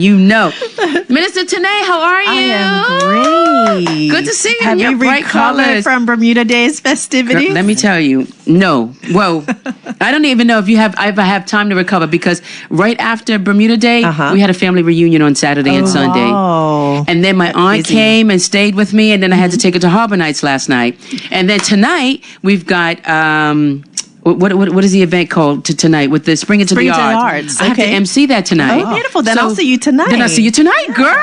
You know. Minister Tanae, how are you? I am great. Good to see you. Have you recovered from Bermuda Days festivities? Girl, let me tell you, no. Well, I don't even know if I have time to recover because right after Bermuda Day, we had a family reunion on Saturday and Sunday. Wow. And then my aunt came and stayed with me, and then I had to take her to Harbor Nights last night. And then tonight, we've got... What is the event called tonight with the Spring Into the Arts? I have to MC that tonight. Oh, beautiful. Then I'll see you tonight. Then I'll see you tonight, girl.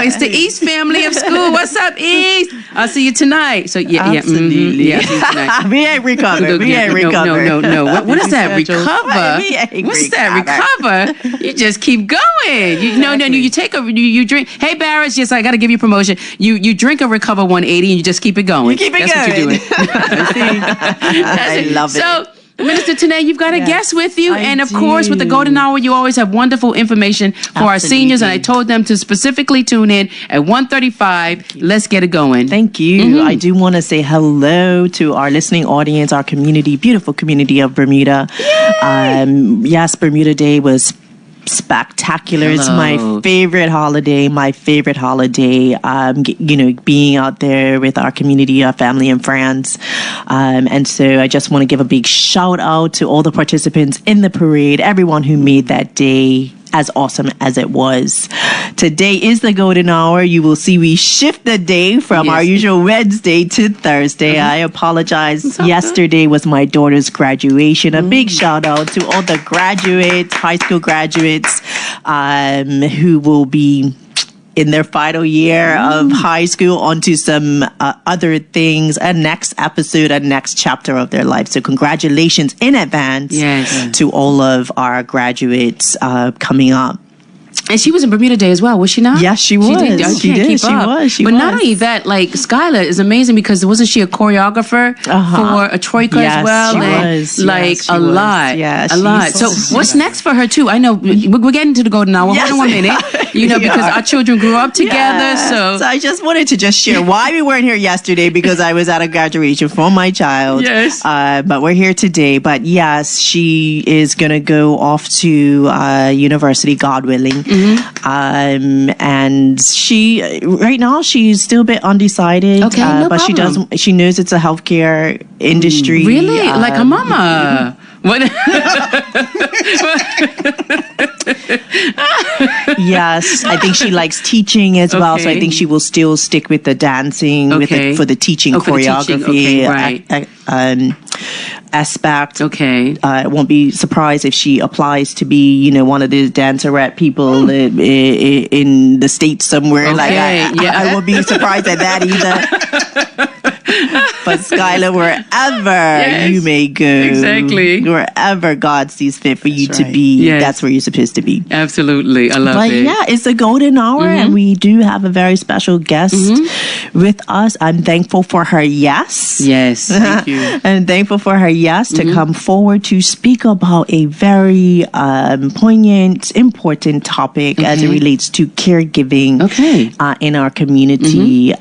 It's the East family of school. What's up, East? I'll see you tonight. So absolutely. Yeah, I'll see you tonight. We ain't recovered. No. What is that? Recover? What's that? Recover? You just keep going. You take you drink. Hey, Barris, yes, I got to give you promotion. You drink a Recover 180 and you just keep it going. You keep it going. That's what you're doing. I love it. So, Minister Tanae, you've got a guest with you. And of course, with the Golden Hour, you always have wonderful information for our seniors. And I told them to specifically tune in at 1:35. Let's get it going. Thank you. I do want to say hello to our listening audience, our community, beautiful community of Bermuda. Yes, Bermuda Day was spectacular. Hello. It's my favorite holiday. Being out there with our community, our family and friends. And so I just want to give a big shout out to all the participants in the parade, everyone who made that day as awesome as it was. Today is the Golden Hour. You will see we shift the day from our usual Wednesday to Thursday. I apologize. Yesterday was my daughter's graduation. A big shout out to all the graduates, high school graduates, who will be in their final year of high school onto some other things, a next episode, a next chapter of their life. So congratulations in advance to all of our graduates coming up. And she was in Bermuda Day as well, was she not? Yes, she was. She was. But not only that, like Skylar is amazing because wasn't she a choreographer for a troika as well? Yes, she was. A lot. Yeah, a lot. So what's next for her too? I know we're getting to the Golden Hour. Hold on 1 minute. Because our children grew up together. So I just wanted to just share why we weren't here yesterday because I was at a graduation for my child. Yes. But we're here today. But yes, she is going to go off to university, God willing. And she right now she's still a bit undecided. Okay, no but problem. she knows it's a healthcare industry. Really? Like her mama. What? Yes, I think she likes teaching as well, so I think she will still stick with the dancing for the teaching choreography aspect. Okay. I won't be surprised if she applies to be, one of the dancerette people in the States somewhere. I won't be surprised at that either. But Skylar, wherever you may go, wherever God sees fit for you to be, that's where you're supposed to be. Absolutely, I love it. But yeah, it's the Golden Hour, and we do have a very special guest with us. I'm thankful for her yes. Yes, thank you. I'm thankful for her yes to come forward to speak about a very poignant, important topic as it relates to caregiving in our community.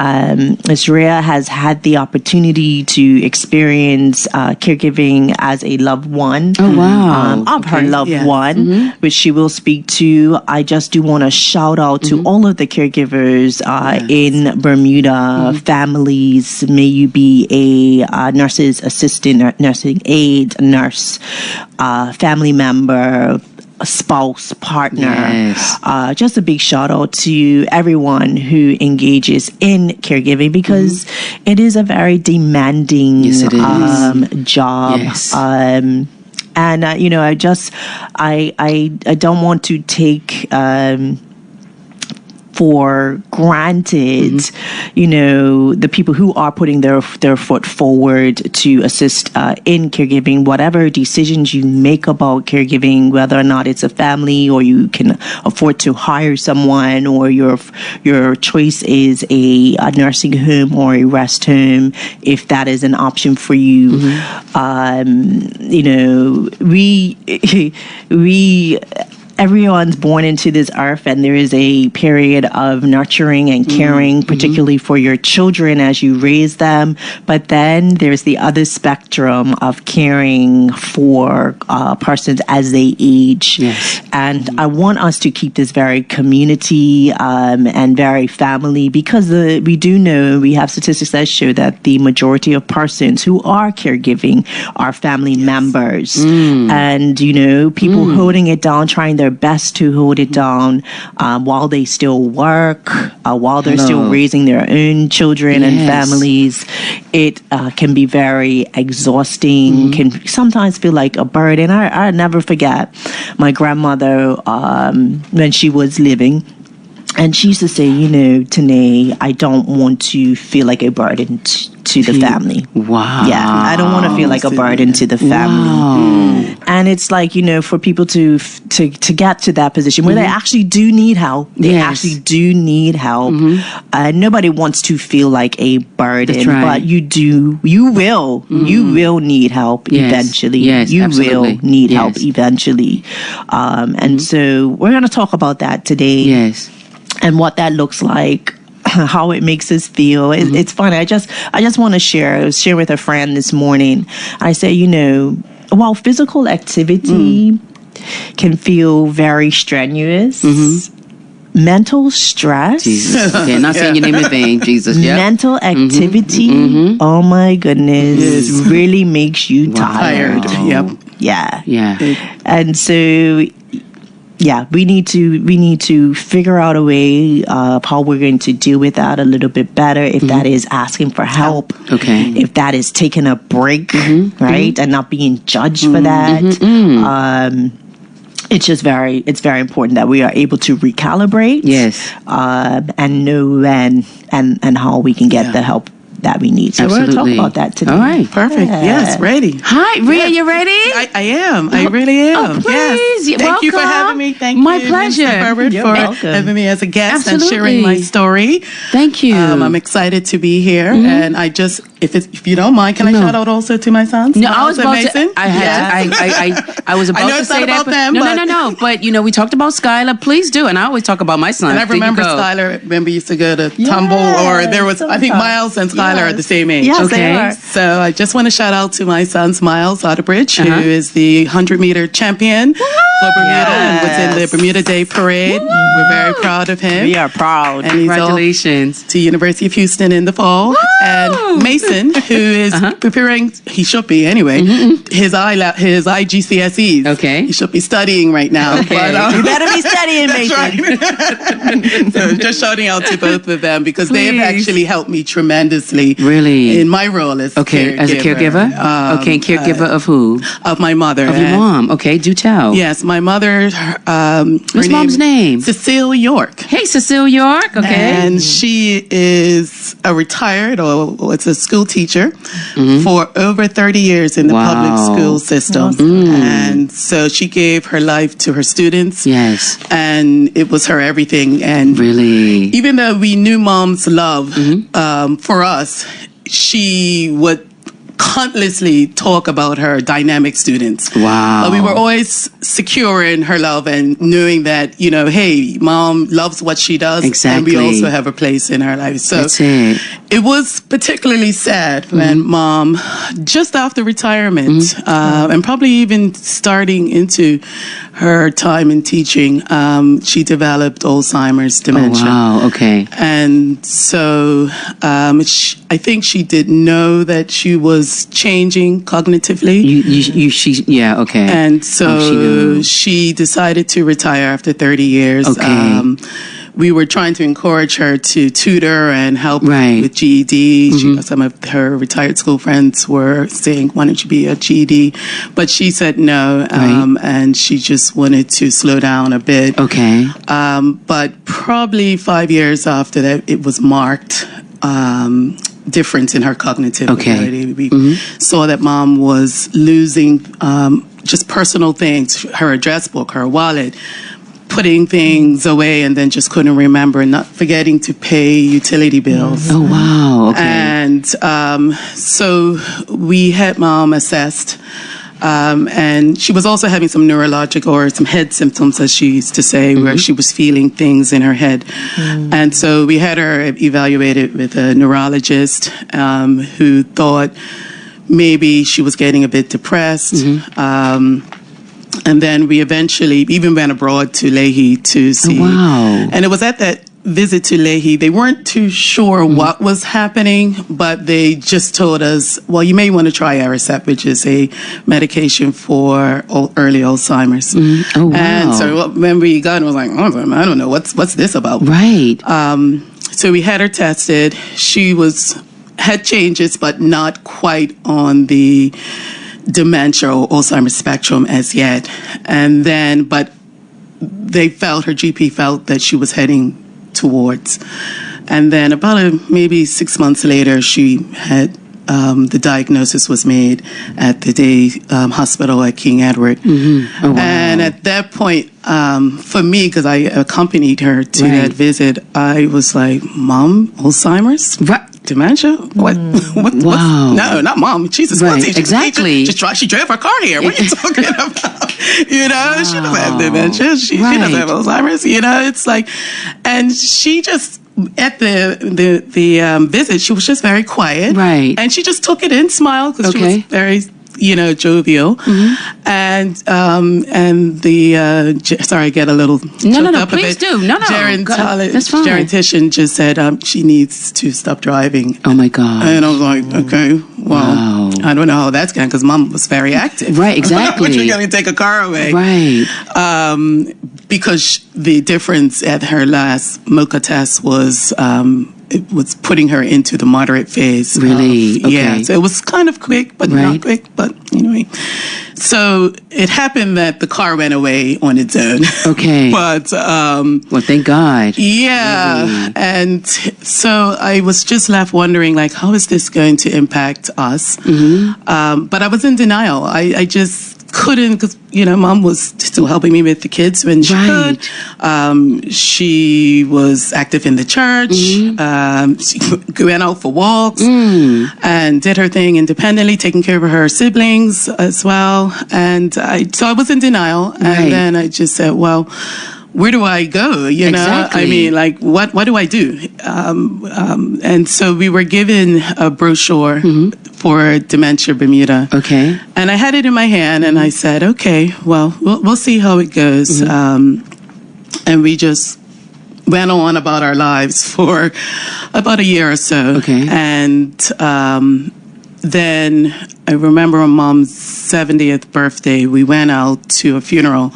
Ms. Rhea has had the opportunity to experience caregiving as a loved one of her loved one, which she will speak to. I just do want to shout out to all of the caregivers in Bermuda, families. May you be a nurse's assistant, nursing aide, nurse, family member, a spouse, partner. Just a big shout out to everyone who engages in caregiving because it is a very demanding job. And I don't want to take for granted, the people who are putting their foot forward to assist in caregiving, whatever decisions you make about caregiving, whether or not it's a family or you can afford to hire someone or your choice is a nursing home or a rest home, if that is an option for you. We everyone's born into this earth, and there is a period of nurturing and caring, particularly for your children as you raise them. But then there's the other spectrum of caring for persons as they age. Yes. And I want us to keep this very community and very family, because we do know, we have statistics that show that the majority of persons who are caregiving are family members. And, people holding it down, trying their best to hold it down while they still work, while they're still raising their own children and families. It can be very exhausting, can sometimes feel like a burden. I never forget my grandmother when she was living. And she used to say, Tanae, I don't want to feel like a burden to the family. Wow. Yeah, I don't want to feel like a burden to the family. Wow. And it's like, for people to get to that position where they actually do need help. They actually do need help. Nobody wants to feel like a burden. That's right. But you will need help eventually. Yes, you absolutely. will need help eventually. And so we're going to talk about that today. Yes. And what that looks like, how it makes us feel. It's funny. I just want to share. I was sharing with a friend this morning. I say, while physical activity can feel very strenuous, mental stress. Jesus. Okay, not saying your name in vain, Jesus. Yep. Mental activity, oh my goodness, really makes you tired. Yep. Yeah. And so, we need to figure out a way of how we're going to deal with that a little bit better. If that is asking for help, if that is taking a break, right, and not being judged for that. It's very important that we are able to recalibrate, and know and how we can get the help that we need. So we're going to talk about that today. All right. Perfect. Yes, ready. Hi, Rhea, you ready? I am. I really am. Oh, please. Yes. Thank you for having me. Thank My you, pleasure. Mr. Herbert, You're for welcome. having me as a guest Absolutely. and sharing my story. Thank you. I'm excited to be here, and I just, if you don't mind, can I shout out also to my sons? No, I was Miles and about Mason? to. I was about I know to it's say not that. about them, No. But we talked about Skylar. Please do, and I always talk about my son. And I remember Skylar. Remember, used to go to Tumble, or there was, I think, Miles and Skylar are the same age. Yes, Okay. they are. So I just want to shout out to my sons, Miles Otterbridge, who is the 100-meter champion for Bermuda and was in the Bermuda Day Parade. We're very proud of him. We are proud. And he's Congratulations. off to University of Houston in the fall. And Mason, who is preparing, he should be anyway, his IGCSEs. Okay. He should be studying right now. Okay. But, You better be studying, Mason. right. So just shouting out to both of them because they have Please. actually helped me tremendously. Really? In my role as As a caregiver? Caregiver of who? Of my mother. Of your mom. Okay, do tell. Yes, my mother. What's mom's name? Cecile York. Hey, Cecile York. Okay. And she is a retired, or it's a school teacher for over 30 years in the public school system. And so she gave her life to her students. Yes. And it was her everything. And Really? even though we knew mom's love for us, she would countlessly talk about her dynamic students. Wow. But we were always secure in her love and knowing that, hey, mom loves what she does. Exactly. And we also have a place in her life. So That's it. it was particularly sad when mom, just after retirement, and probably even starting into her time in teaching, she developed Alzheimer's dementia. Oh, wow. Okay. And so I think she didn't know that she was changing cognitively. Okay. And so she decided to retire after 30 years. Okay. We were trying to encourage her to tutor and help with GED. Some of her retired school friends were saying, why don't you be a GED? But she said no, and she just wanted to slow down a bit. Okay. But probably 5 years after that, it was marked difference in her cognitive ability. We saw that mom was losing just personal things, her address book, her wallet, putting things away and then just couldn't remember, not forgetting to pay utility bills. Oh, wow. Okay. And so we had mom assessed And she was also having some neurological or some head symptoms, as she used to say, where she was feeling things in her head. And so we had her evaluated with a neurologist who thought maybe she was getting a bit depressed. And then we eventually even went abroad to Leahy to see. Oh, wow. And it was at that visit to Leahy, they weren't too sure what was happening, but they just told us, well, you may want to try Aricept, which is a medication for early Alzheimer's. Oh, wow. And so when we got it, I was like, oh, I don't know, what's this about? Right. So we had her tested. She had changes, but not quite on the dementia or Alzheimer's spectrum as yet. And then, but her GP felt that she was heading towards. And then about maybe 6 months later, she had the diagnosis was made at the day hospital at King Edward. Oh, wow. And at that point, for me, because I accompanied her to that visit, I was like, Mom, Alzheimer's? Right. Dementia? What? Wow. No, not Mom. Jesus, right. what's Exactly. She drove her car here. What are you talking about? She doesn't have dementia. She doesn't have Alzheimer's. It's like, and she just, at the visit, she was just very quiet. Right. And she just took it in, smiled, because she was very, jovial. And the, sorry, I get a little No, please do. No. That's fine. Gerontician just said she needs to stop driving. Oh, my God. And I was like, okay, well, I don't know how that's going, because Mom was very active. Right, exactly. Which we're going to take a car away. Right. Because the difference at her last MOCA test was it was putting her into the moderate phase. Really? Okay. Yeah. So it was kind of quick, but not quick. But anyway, so it happened that the car went away on its own. Okay. But well, thank God. Yeah. Really? And so I was just left wondering, like, how is this going to impact us? But I was in denial. I just couldn't, because Mom was still helping me with the kids when she could. She was active in the church. She went out for walks and did her thing independently, taking care of her siblings as well. And so I was in denial. And then I just said, well, where do I go? Exactly. I mean, like, what do I do? And so we were given a brochure for Dementia Bermuda. Okay. And I had it in my hand, and I said, okay, well, we'll see how it goes. And we just went on about our lives for about a year or so. Okay. And then I remember on Mom's 70th birthday, we went out to a funeral.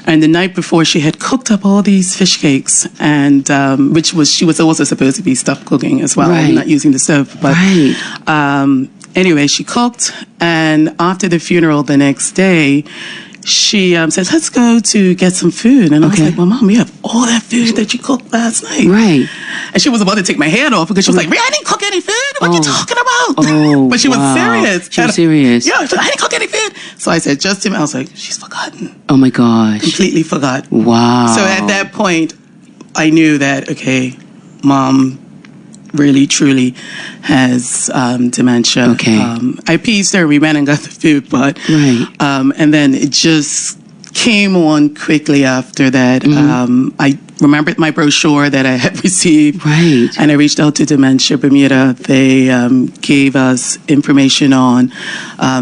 And the night before, she had cooked up all these fish cakes, and she was also supposed to be stuffed cooking as well, not using the stove. But anyway, she cooked, and after the funeral the next day, she said, let's go to get some food. And I was like, well, Mom, we have all that food that you cooked last night. Right. And she was about to take my head off because she was like, I didn't cook any food. What are you talking about? But she was serious. She was serious. Yeah, she said, I didn't cook any food. So I said, just him. I was like, she's forgotten. Oh, my gosh. Completely forgot. Wow. So at that point, I knew that, okay, Mom really, truly has dementia. Okay. I appeased her. We went and got the food, but and then it just came on quickly after that. I remembered my brochure that I had received, and I reached out to Dementia Bermuda. They gave us information on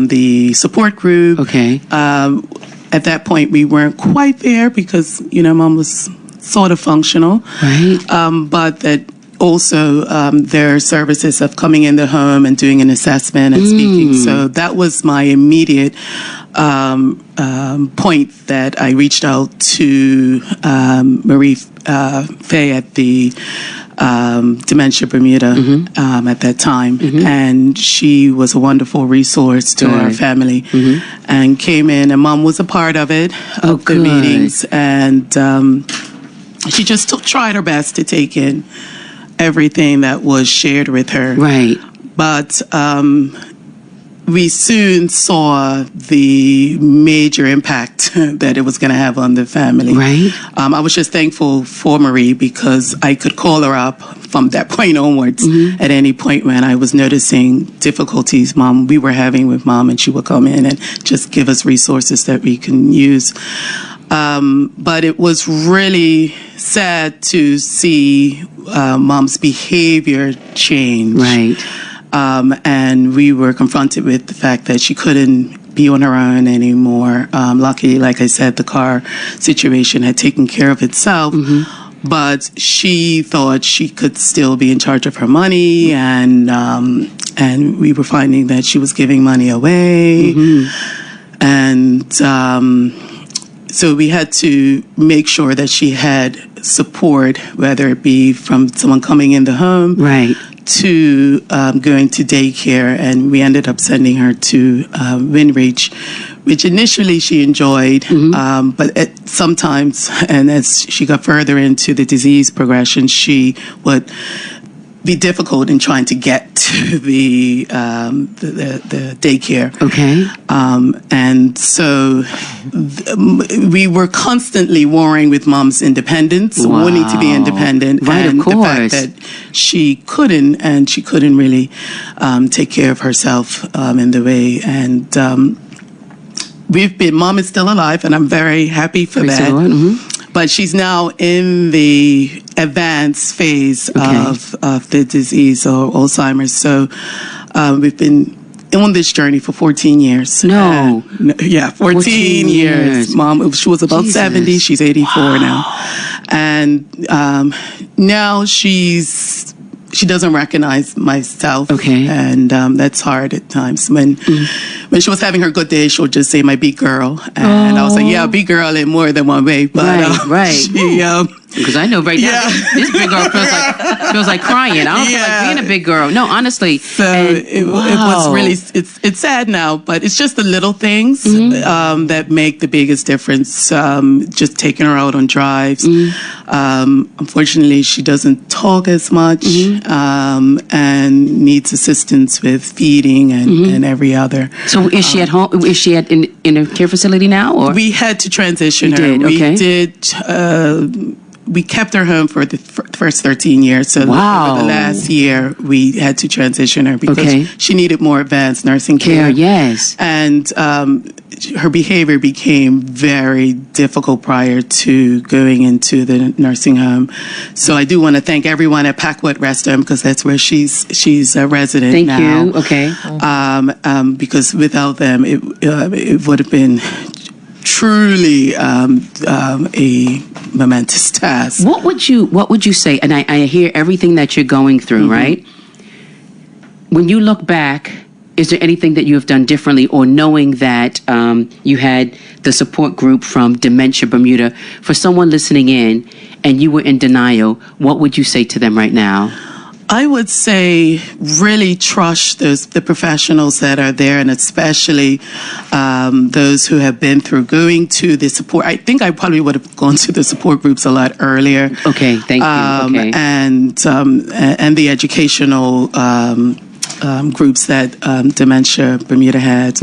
the support group. Okay. At that point, we weren't quite there because Mom was sort of functional, but that. Also, their services of coming in the home and doing an assessment and speaking. So that was my immediate point that I reached out to Marie Fay at the Dementia Bermuda at that time. And she was a wonderful resource to our family and came in, and Mom was a part of it, of the meetings. And she just tried her best to take in everything that was shared with her. Right. But we soon saw the major impact that it was going to have on the family. Right. I was just thankful for Marie because I could call her up from that point onwards, at any point when I was noticing difficulties we were having with mom, and she would come in and just give us resources that we can use. But it was really sad to see mom's behavior change. Right. And we were confronted with the fact that she couldn't be on her own anymore. Luckily, like I said, the car situation had taken care of itself. But she thought she could still be in charge of her money, and we were finding that she was giving money away. And so we had to make sure that she had support, whether it be from someone coming in the home, right, to going to daycare, and we ended up sending her to Winreach, which initially she enjoyed, but sometimes, and as she got further into the disease progression, she would be difficult in trying to get to the daycare. Okay. And so we were constantly warring with mom's independence, wanting to be independent, right, and of course. the fact that she couldn't really take care of herself in the way. And mom is still alive, and I'm very happy for Praise that. the Lord. But she's now in the advanced phase of the disease, or Alzheimer's. So we've been on this journey for 14 years. No. 14 years. Mom, she was about 70. She's 84 now. And now she doesn't recognize myself. Okay. And that's hard at times. When she was having her good day, she'll just say, my big girl. And I was like, yeah, big girl in more than one way. But, right. Because I know right now, this big girl feels like crying. I don't feel like being a big girl. No, honestly. So it was really, it's sad now, but it's just the little things that make the biggest difference. Just taking her out on drives. Unfortunately, she doesn't talk as much, and needs assistance with feeding and every other. So is she at home? Is she in a care facility now? Or we had to transition her. We kept her home for the first 13 years. So over the last year, we had to transition her because she needed more advanced nursing care. Yes. And her behavior became very difficult prior to going into the nursing home. So I do want to thank everyone at Packwood Rest Home, because that's where she's a resident now. Thank you. Okay. Because without them, it would have been truly a momentous task. What would you say? And I hear everything that you're going through, right? When you look back, is there anything that you have done differently, or knowing that you had the support group from Dementia Bermuda? For someone listening in and you were in denial, what would you say to them right now? I would say really trust the professionals that are there, and especially those who have been through going to the support. I think I probably would have gone to the support groups a lot earlier. Okay, thank you. Okay. And the educational groups that Dementia Bermuda had.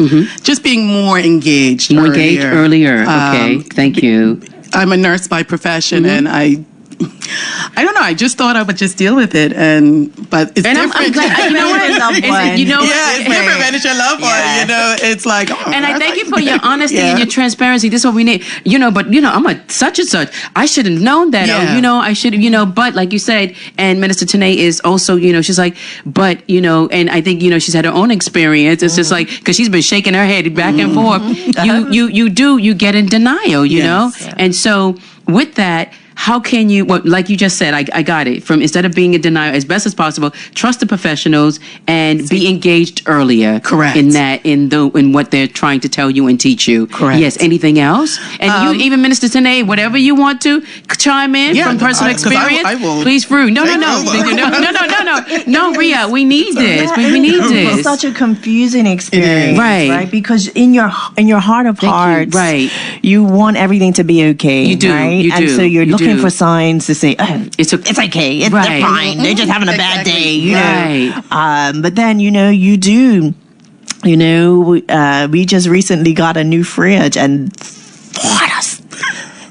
Just being more engaged earlier. Okay, thank you. I'm a nurse by profession, and I don't know. I just thought I would just deal with it, but it's different. I'm glad, you know what? It's different when it's your loved one. You know, it's like. And I thank you for your honesty and your transparency. This is what we need. But I'm a such and such. I should have known that. Or, I should. But like you said, and Minister Tanae is also. She's like, but and I think she's had her own experience. It's just like, because she's been shaking her head back and forth. You get in denial. You know, and so with that. How can you, like you just said, I got it, from instead of being in denial, as best as possible, trust the professionals and be engaged earlier. Correct. In what they're trying to tell you and teach you. Correct. Yes. Anything else? And you, even Minister Tanae, whatever you want to chime in from personal experience. I will. Please, Ru. No, Ria. We need this. We need this. It's such a confusing experience, right? Because in your heart of hearts, you want everything to be okay. You do. Right? You do. And so you're looking for signs to say, it's okay, they're fine, they're just having a bad day, but then you do. We just recently got a new fridge, and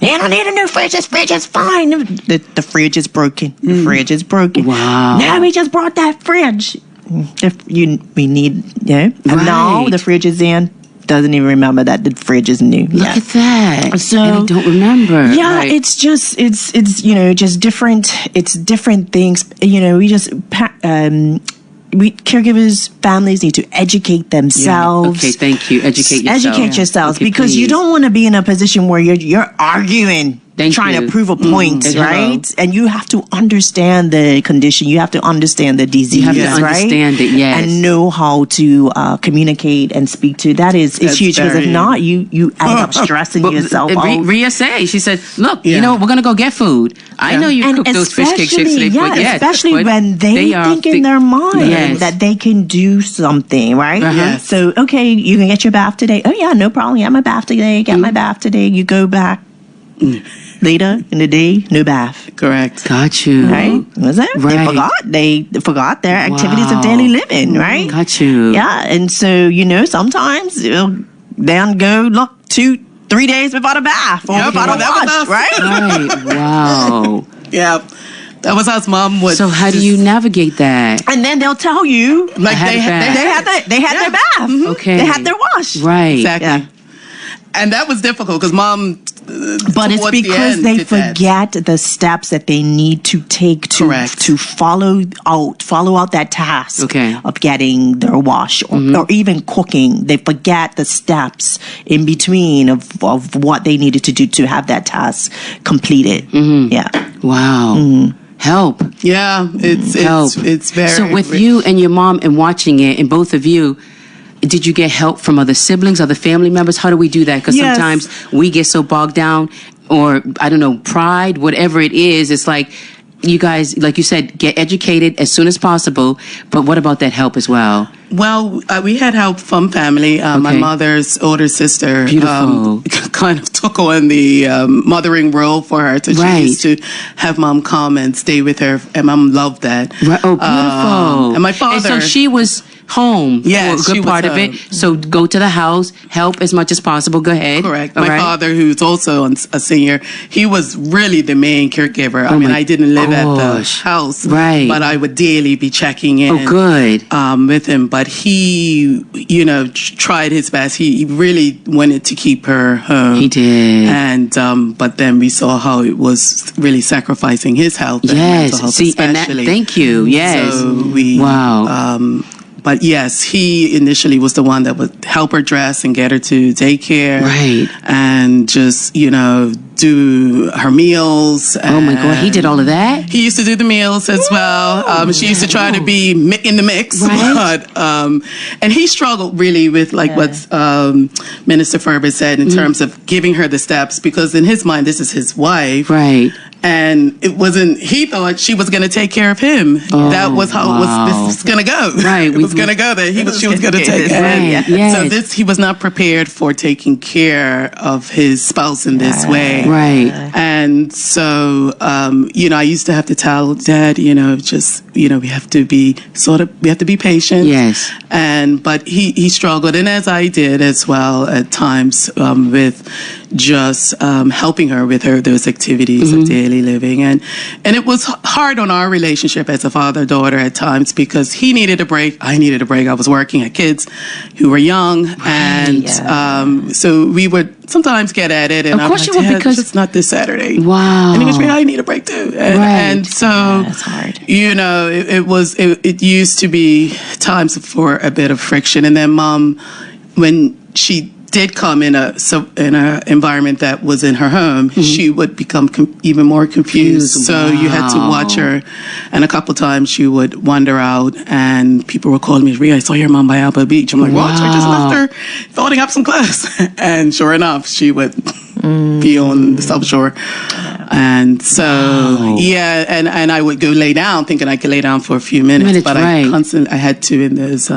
"You don't need a new fridge. This fridge is fine. The fridge is broken. The fridge is broken. Wow. Now we just brought that fridge. We need, and now the fridge is in. Doesn't even remember that the fridge is new. Look at that. So and I don't remember. Yeah, right. it's just just different. It's different things. We caregivers, families need to educate themselves. Yeah. Okay, thank you. Educate yourselves okay, because you don't want to be in a position where you're arguing. Trying to prove a point, right? And you have to understand the condition. You have to understand the disease, you have to understand it, yes. And know how to communicate and speak to. That's huge because if not, you end up stressing yourself out. Ria she said, look, we're going to go get food. I know you cook those fish cake chips. Especially when they think in their mind that they can do something, right? Yes. So, okay, you can get your bath today. Oh, yeah, no problem. Get my bath today. Get my bath today. You go back. Later in the day, no bath. Correct. Got you. Right? Was it? Right. They forgot their activities of daily living, right? Got you. Yeah, and so, sometimes they'll go look 2-3 days without a bath or without a wash, right? Right. Wow. Yeah. That was how Mom would. So how do you navigate that? And then they'll tell you like they had their bath. Mm-hmm. Okay. They had their wash. Right. Exactly. Yeah. And that was difficult because Mom. But it's because they forget the steps that they need to take to follow out that task of getting their wash or even cooking. They forget the steps in between of what they needed to do to have that task completed. Mm-hmm. Yeah. Wow. Mm-hmm. Help. Yeah, it's very. So with you and your mom and watching it, and both of you, did you get help from other siblings, other family members? How do we do that? Because sometimes we get so bogged down, or I don't know, pride, whatever it is. It's like you guys, like you said, get educated as soon as possible. But what about that help as well? Well, we had help from family. My mother's older sister kind of took on the mothering role for her. So she used to have Mom come and stay with her, and Mom loved that. Right. Oh, beautiful. And my father. And so she was home for a good part of it. So go to the house, help as much as possible. Go ahead. Correct. My father, who's also a senior, he was really the main caregiver. I mean, I didn't live at the house, but I would daily be checking in. Oh, good. With him. But he, tried his best. He really wanted to keep her home. He did. And but then we saw how it was really sacrificing his health. And mental health especially. Thank you. Yes. So but yes, he initially was the one that would help her dress and get her to daycare. Right. And just, do her meals. Oh my God, he did all of that? He used to do the meals as well. She used to try to be in the mix. Right. But, and he struggled really with what Minister Ferber said in terms of giving her the steps, because in his mind, this is his wife. Right. And it wasn't, he thought she was going to take care of him. That was how this was going to go. Right. It was going to go there. She was going to take care of him. So he was not prepared for taking care of his spouse in this way. Right. And so, I used to have to tell Dad, we have to be patient. Yes. But he struggled. And as I did as well at times, with just helping her with those activities of daily living, and it was hard on our relationship as a father-daughter at times, because he needed a break, I needed a break. I was working at kids who were young, and so we would sometimes get at it. And of course you would, because it's not this Saturday. Wow. And he goes, I need a break too. And so that's hard. It used to be times for a bit of friction, and then Mom, when she did come in a environment that was in her home, she would become even more confused. So you had to watch her, and a couple times she would wander out, and people were calling me, Rhea, I saw your mom by Alba Beach. I'm like, what? I just left her folding up some clothes. And sure enough, she would be on the South Shore. And so, and I would go lay down, thinking I could lay down for a few minutes, but I had to in those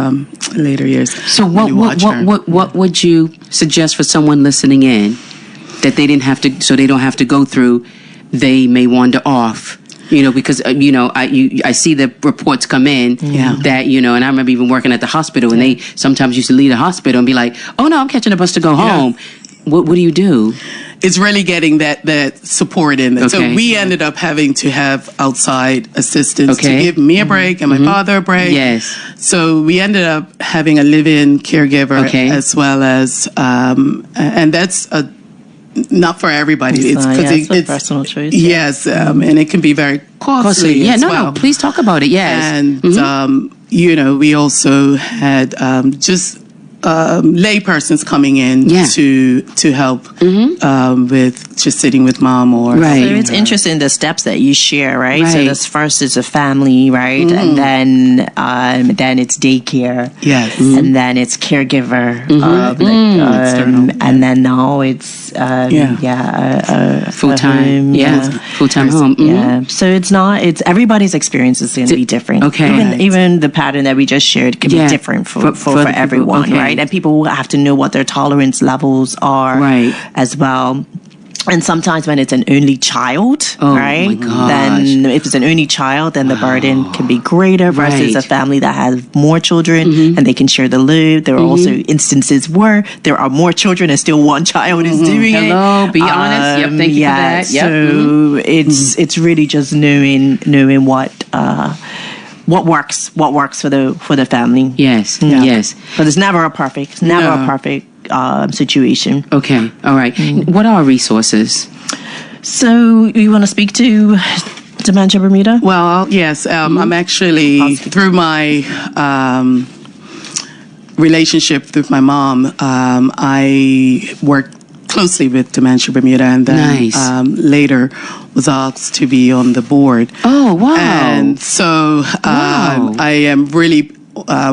later years. So what would you suggest for someone listening in that they didn't have to, so they don't have to go through, they may wander off? Because I see the reports come in that, and I remember even working at the hospital, and they sometimes used to leave the hospital and be like, oh no, I'm catching a bus to go home. What do you do? it's really getting that support in there. So we ended up having to have outside assistance to give me a break and my father a break. Yes. So we ended up having a live-in caregiver as well as, and that's not for everybody. It's because it's personal choice. Yes, and it can be very costly. Yeah, as no, well. no. Please talk about it. Yes. And we also had just lay persons coming in to help with just sitting with mom or So it's interesting the steps that you share, right? So this first is a family, right? And then it's daycare. Yes. And then it's caregiver. And then now it's full-time. Full-time home. Yeah. So it's everybody's experience is going to be different. Okay. Even the pattern that we just shared can be different for everyone, right? And people have to know what their tolerance levels are as well. And sometimes when it's an only child, right? My gosh. Then if it's an only child, then the burden can be greater versus a family that has more children and they can share the load. There are also instances where there are more children and still one child is doing it. Hello, be honest. Yep, thank you for that. Yep. So it's really just knowing what works for the family. Yes. Yes. But it's never a perfect situation. Okay. All right. What are resources? So you want to speak to Dementia Bermuda? Well, yes. I'm actually through my relationship with my mom. I worked closely with Dementia Bermuda, and then later was asked to be on the board. Oh, wow! And so I am really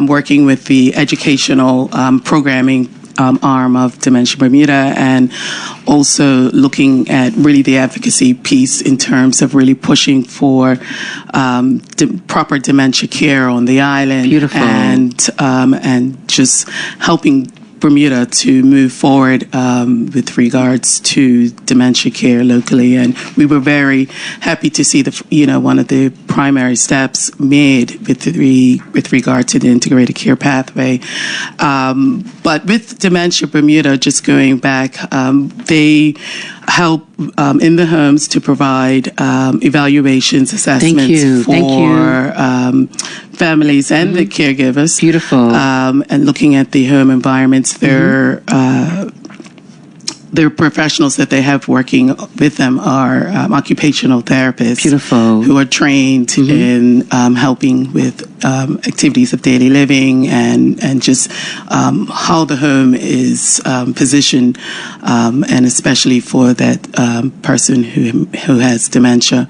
working with the educational programming arm of Dementia Bermuda, and also looking at really the advocacy piece in terms of really pushing for proper dementia care on the island. Beautiful. And just helping Bermuda to move forward with regards to dementia care locally. And we were very happy to see one of the primary steps made with regard to the integrated care pathway. But with Dementia Bermuda, just going back, they help in the homes to provide evaluations, assessments for families and the caregivers. Beautiful. And looking at the home environments, their professionals that they have working with them are occupational therapists. Beautiful. Who are trained in helping with activities of daily living and just how the home is positioned, and especially for that person who has dementia.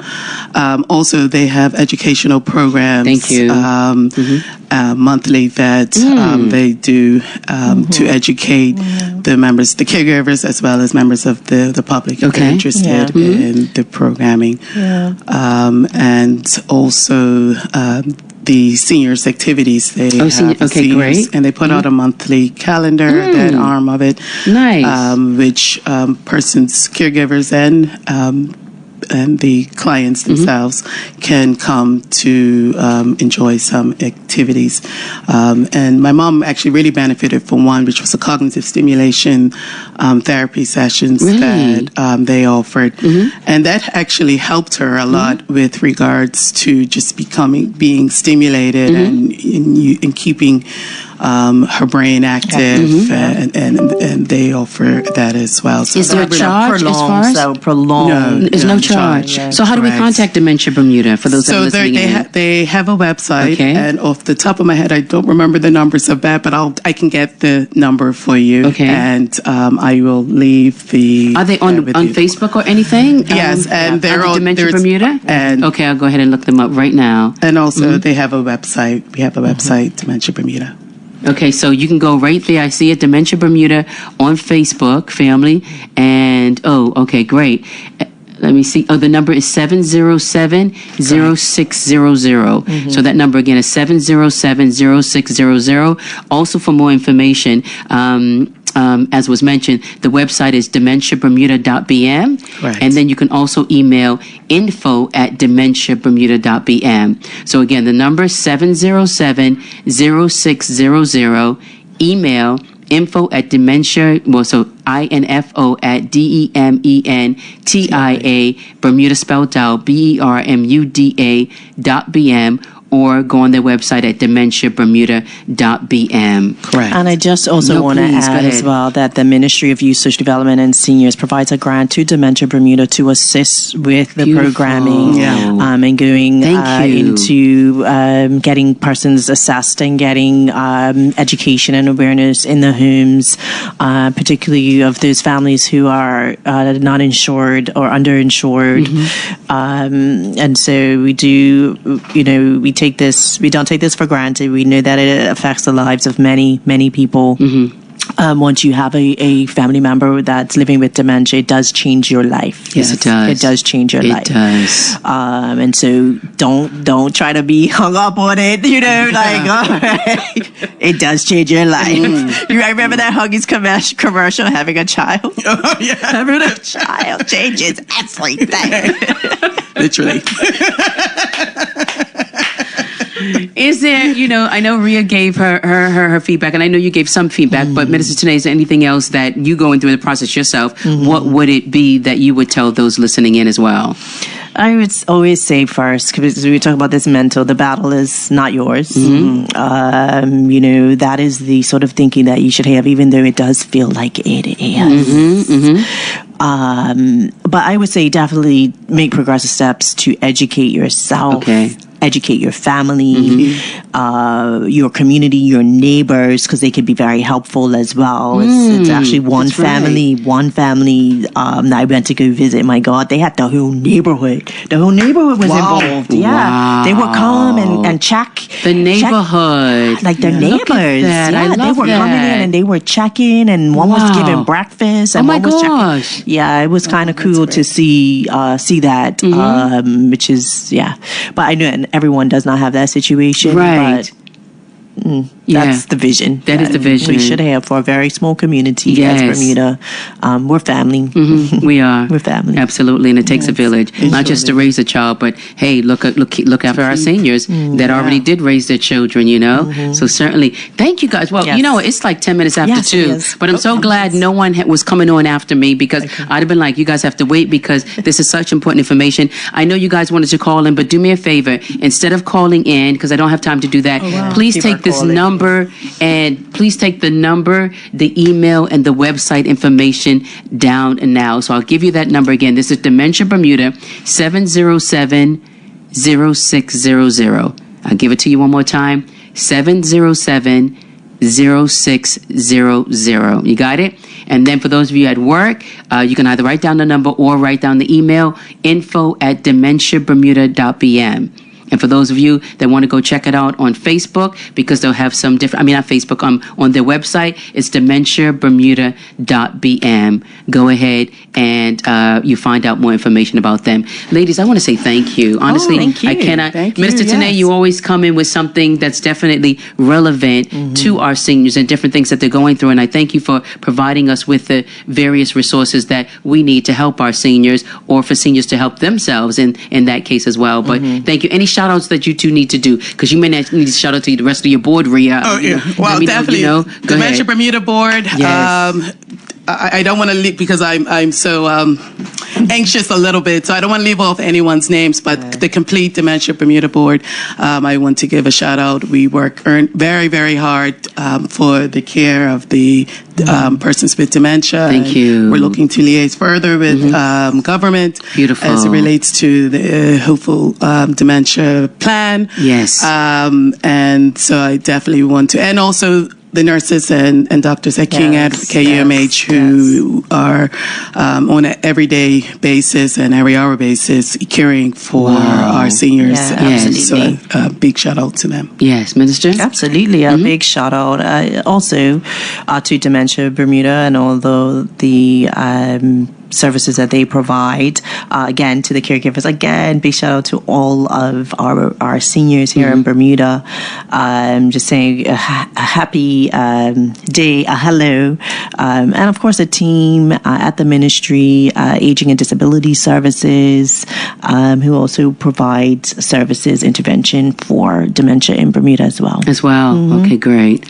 Also, they have educational programs. Thank you. Monthly that they do to educate the members, the caregivers, as well as members of the public if they're interested in the programming. And also the seniors activities. They have seniors, great. and they put out a monthly calendar, that arm of it. Nice. Which persons, caregivers, and the clients themselves can come to enjoy some activities. And my mom actually really benefited from one, which was a cognitive stimulation therapy sessions that they offered. And that actually helped her a lot with regards to just being stimulated and keeping her brain active, and they offer that as well. So is there a charge as far as? Prolonged. There's no charge. So how do we contact Dementia Bermuda for those that are listening? They have a website, and off the top of my head, I don't remember the numbers of that, but I can get the number for you. Okay. And I will leave the. Are they on Facebook or anything? Yes, and they're on Dementia Bermuda. And okay, I'll go ahead and look them up right now. And also, they have a website. We have a website, Dementia Bermuda. Okay, so you can go right there. I see it, Dementia Bermuda on Facebook, family. And, okay, great. Let me see. The number is 707-0600. So that number again is 707-0600. Also, for more information, as was mentioned, the website is dementiabermuda.bm. Right. And then you can also email info@dementiabermuda.bm. So again, the number is 707-0600. Email info@dementia, so info@DEMENTIA, Bermuda spelled out, BERMUDA.BM, or go on their website at dementiabermuda.bm. Correct. And I just also want to add as well that the Ministry of Youth, Social Development and Seniors provides a grant to Dementia Bermuda to assist with the programming and going into getting persons assessed and getting education and awareness in the homes, particularly of those families who are not insured or underinsured. And so we do, we don't take this for granted. We know that it affects the lives of many, many people. Once you have a family member that's living with dementia, it does change your life. Yes, it does. It does change your life. It does. And so don't try to be hung up on it. All right, it does change your life. You remember that Huggies commercial, having a child? Oh, yeah. Having a child changes everything. Literally. Is there, I know Rhea gave her feedback, and I know you gave some feedback, but Minister Tanae, is there anything else that you going through the process yourself, what would it be that you would tell those listening in as well? I would always say first, because we talk about this mental, the battle is not yours. That is the sort of thinking that you should have, even though it does feel like it is. But I would say definitely make progressive steps to educate yourself. Educate your family, your community, your neighbors, because they could be very helpful as well. It's actually one family that I went to go visit. My God, they had the whole neighborhood. The whole neighborhood was involved. Yeah, they would come and check the neighborhood, like their neighbors. Yeah, they were coming in and they were checking, and one was giving breakfast. And one was checking. Yeah, it was kind of cool to see that, which is But I know everyone does not have that situation, right? But that's the vision. That is the vision we should have for a very small community as Bermuda. We're family. We are. We're family. Absolutely, and it takes a village, not just to raise a child, but hey, look after our seniors that already did raise their children. So certainly, thank you guys. Well, it's like 10 minutes after 2, but I'm so glad no one was coming on after me, because I'd have been like, you guys have to wait, because this is such important information. I know you guys wanted to call in, but do me a favor, instead of calling in, because I don't have time to do that, please take this number. And please take the number, the email, and the website information down now. So I'll give you that number again. This is Dementia Bermuda, 707-0600. I'll give it to you one more time, 707-0600. You got it? And then for those of you at work, you can either write down the number or write down the email, info@dementiabermuda.bm. And for those of you that want to go check it out on Facebook, because they'll have some different, not Facebook, on their website, it's dementiabermuda.bm. Go ahead and you find out more information about them. Ladies, I want to say thank you. Honestly, thank you. I cannot. Minister Tanae, you always come in with something that's definitely relevant to our seniors and different things that they're going through. And I thank you for providing us with the various resources that we need to help our seniors, or for seniors to help themselves in that case as well. But thank you. Any shout outs that you two need to do, because you may not need to shout out to the rest of your board, Rhea. Well, definitely. Dementia Bermuda board. Yes. I don't want to leave, because I'm so anxious a little bit, so I don't want to leave off anyone's names, but the complete Dementia Bermuda board, I want to give a shout out. We work very, very hard for the care of the persons with dementia. Thank you. We're looking to liaise further with government. Beautiful. As it relates to the hopeful dementia plan. Yes. And so I definitely want to, and also the nurses and doctors at King at KUMH who are on an everyday basis and every hour basis caring for our seniors. Absolutely. So a big shout out to them. Yes, Minister? Absolutely. A big shout out also to Dementia Bermuda and all the services that they provide. Again, to the caregivers. Again, big shout out to all of our seniors here in Bermuda. Just saying a happy day, a hello. And of course, the team at the ministry, Aging and Disability Services, who also provides services, intervention for dementia in Bermuda as well. Okay, great.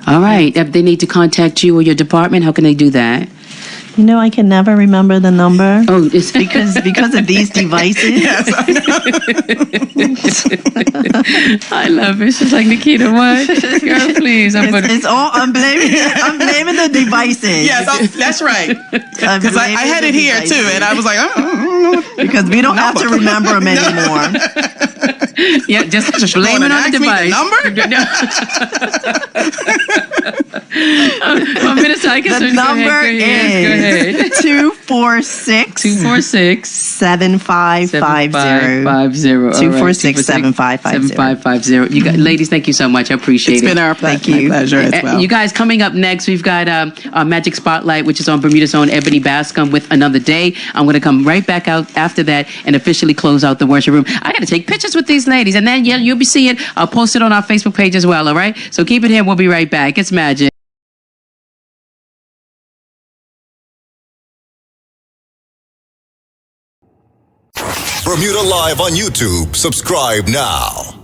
All right. If they need to contact you or your department, how can they do that? You know, I can never remember the number. Oh, it's because of these devices. Yes, I I love it. She's like, Nikita, what? Girl, please. It's all, I'm blaming the devices. Yes, that's right. Because I had it here too, and I was like, because we don't have to remember them anymore. Yeah, just blame it on the device. Minister, I can the number is 246 7550. 246-7550. You guys, ladies, thank you so much. I appreciate it. It's been our pleasure as well. You guys, coming up next, we've got our Magic Spotlight, which is on Bermuda's own Ebony Bascom with Another Day. I'm going to come right back out after that and officially close out the worship room. I got to take pictures with these ladies, and then you'll be seeing. I'll post it on our Facebook page as well, all right? So keep it here. We'll be right back. It's Magic. Bermuda Live on YouTube. Subscribe now.